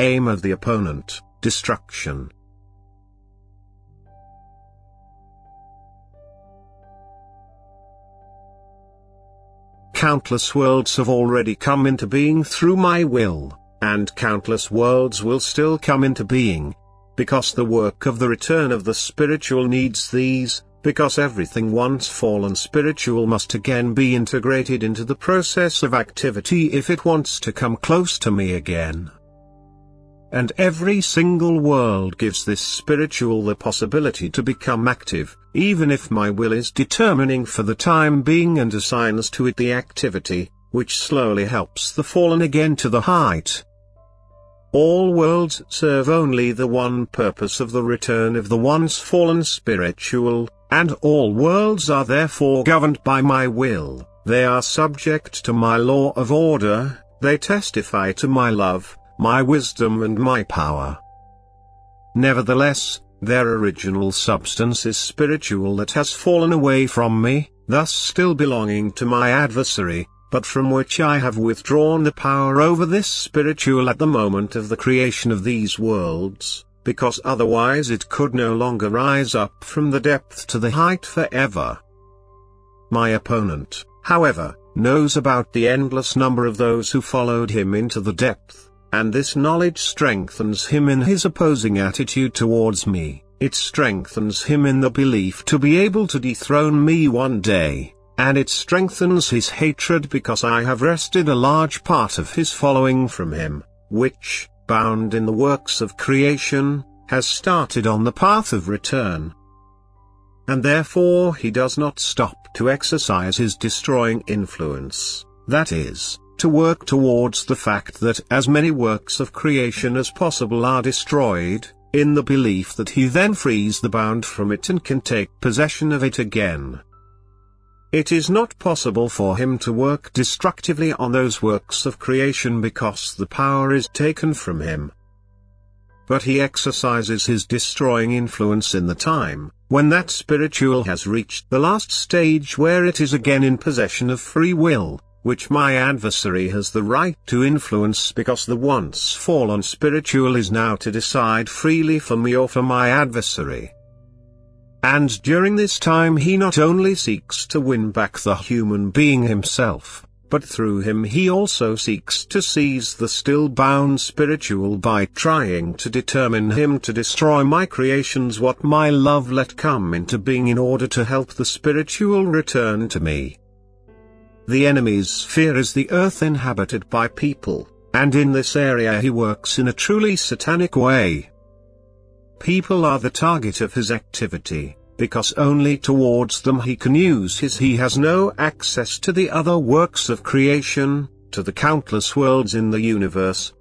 aim of the opponent, destruction. Countless worlds have already come into being through my will, and countless worlds will still come into being, because the work of the return of the spiritual needs these, because everything once fallen spiritual must again be integrated into the process of activity if it wants to come close to me again. And every single world gives this spiritual the possibility to become active, even if my will is determining for the time being and assigns to it the activity, which slowly helps the fallen again to the height. All worlds serve only the one purpose of the return of the once fallen spiritual, and all worlds are therefore governed by my will, they are subject to my law of order, they testify to my love, my wisdom and my power. Nevertheless, their original substance is spiritual that has fallen away from me, thus still belonging to my adversary, but from which I have withdrawn the power over this spiritual at the moment of the creation of these worlds, because otherwise it could no longer rise up from the depth to the height forever. My opponent, however, knows about the endless number of those who followed him into the depth, and this knowledge strengthens him in his opposing attitude towards me, it strengthens him in the belief to be able to dethrone me one day, and it strengthens his hatred because I have wrested a large part of his following from him, which, bound in the works of creation, has started on the path of return. And therefore he does not stop to exercise his destroying influence, that is, to work towards the fact that as many works of creation as possible are destroyed, in the belief that he then frees the bound from it and can take possession of it again. It is not possible for him to work destructively on those works of creation because the power is taken from him. But he exercises his destroying influence in the time, when that spiritual has reached the last stage where it is again in possession of free will, which my adversary has the right to influence because the once fallen spiritual is now to decide freely for me or for my adversary. And during this time he not only seeks to win back the human being himself, but through him he also seeks to seize the still bound spiritual by trying to determine him to destroy my creations what my love let come into being in order to help the spiritual return to me. The enemy's sphere is the earth inhabited by people, and in this area he works in a truly satanic way. People are the target of his activity, because only towards them he can use he has no access to the other works of creation, to the countless worlds in the universe.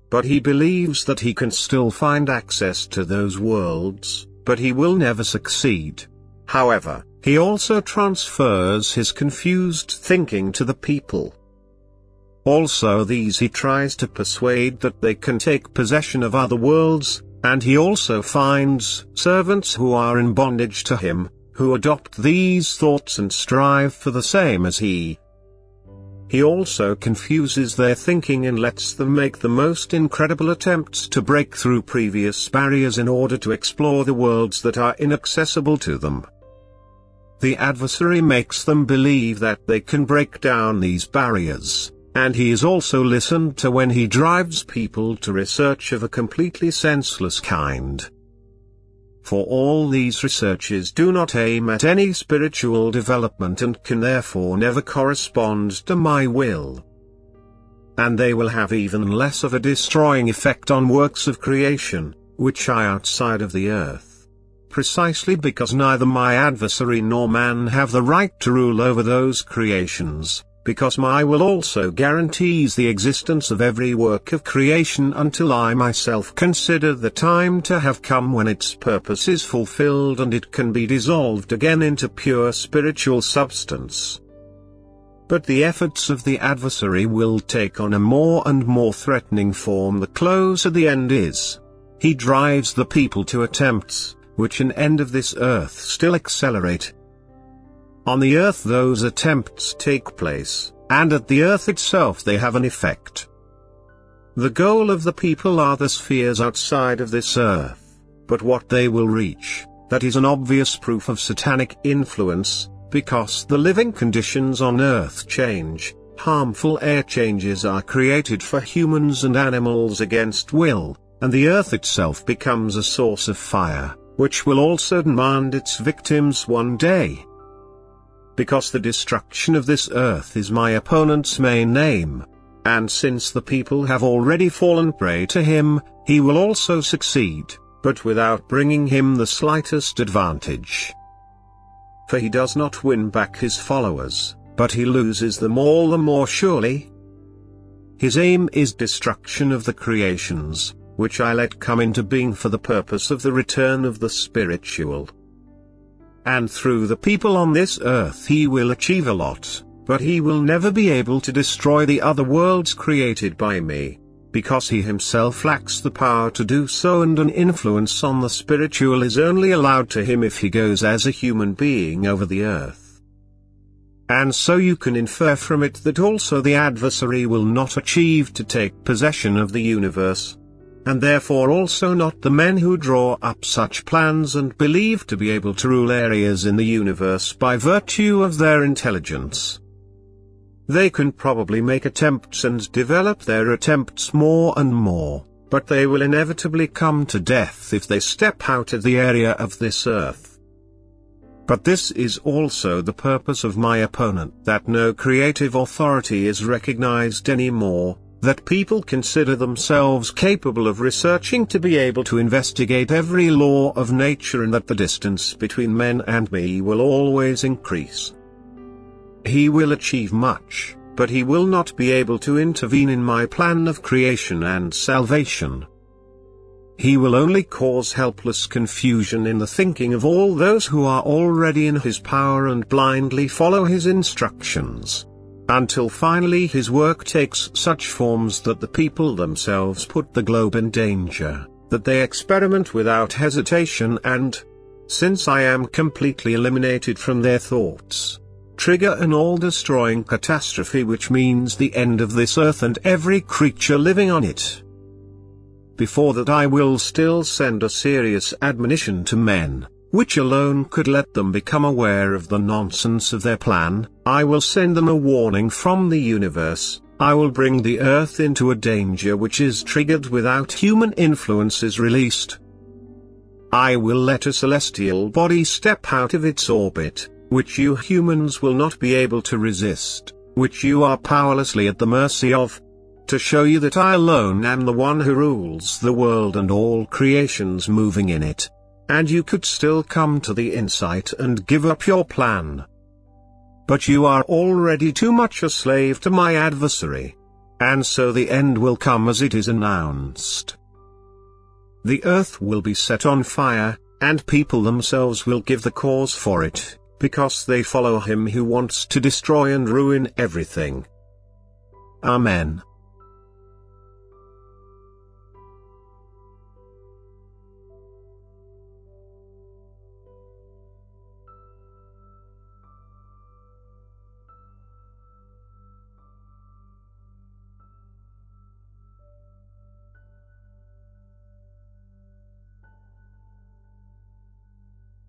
But he believes that he can still find access to those worlds, but he will never succeed. However, he also transfers his confused thinking to the people. Also these he tries to persuade that they can take possession of other worlds, and he also finds servants who are in bondage to him, who adopt these thoughts and strive for the same as he. He also confuses their thinking and lets them make the most incredible attempts to break through previous barriers in order to explore the worlds that are inaccessible to them. The adversary makes them believe that they can break down these barriers, and he is also listened to when he drives people to research of a completely senseless kind. For all these researches do not aim at any spiritual development and can therefore never correspond to my will. And they will have even less of a destroying effect on works of creation, which are outside of the earth. Precisely because neither my adversary nor man have the right to rule over those creations, because my will also guarantees the existence of every work of creation until I myself consider the time to have come when its purpose is fulfilled and it can be dissolved again into pure spiritual substance. But the efforts of the adversary will take on a more and more threatening form the closer the end is. He drives the people to attempts, which an end of this earth still accelerate. On the earth those attempts take place, and at the earth itself they have an effect. The goal of the people are the spheres outside of this earth, but what they will reach, that is an obvious proof of satanic influence, because the living conditions on earth change. Harmful air changes are created for humans and animals against will, and the earth itself becomes a source of fire, which will also demand its victims one day. Because the destruction of this earth is my opponent's main aim, and since the people have already fallen prey to him, he will also succeed, but without bringing him the slightest advantage. For he does not win back his followers, but he loses them all the more surely. His aim is destruction of the creations, which I let come into being for the purpose of the return of the spiritual. And through the people on this earth he will achieve a lot, but he will never be able to destroy the other worlds created by me, because he himself lacks the power to do so, and an influence on the spiritual is only allowed to him if he goes as a human being over the earth. And so you can infer from it that also the adversary will not achieve to take possession of the universe. And therefore also not the men who draw up such plans and believe to be able to rule areas in the universe by virtue of their intelligence. They can probably make attempts and develop their attempts more and more, but they will inevitably come to death if they step out of the area of this earth. But this is also the purpose of my opponent, that no creative authority is recognized anymore, that people consider themselves capable of researching to be able to investigate every law of nature, and that the distance between men and me will always increase. He will achieve much, but he will not be able to intervene in my plan of creation and salvation. He will only cause helpless confusion in the thinking of all those who are already in his power and blindly follow his instructions, until finally his work takes such forms that the people themselves put the globe in danger, that they experiment without hesitation and, since I am completely eliminated from their thoughts, trigger an all-destroying catastrophe which means the end of this earth and every creature living on it. Before that I will still send a serious admonition to men, which alone could let them become aware of the nonsense of their plan. I will send them a warning from the universe. I will bring the earth into a danger which is triggered without human influence is released. I will let a celestial body step out of its orbit, which you humans will not be able to resist, which you are powerlessly at the mercy of, to show you that I alone am the one who rules the world and all creations moving in it. And you could still come to the insight and give up your plan. But you are already too much a slave to my adversary. And so the end will come as it is announced. The earth will be set on fire, and people themselves will give the cause for it, because they follow him who wants to destroy and ruin everything. Amen.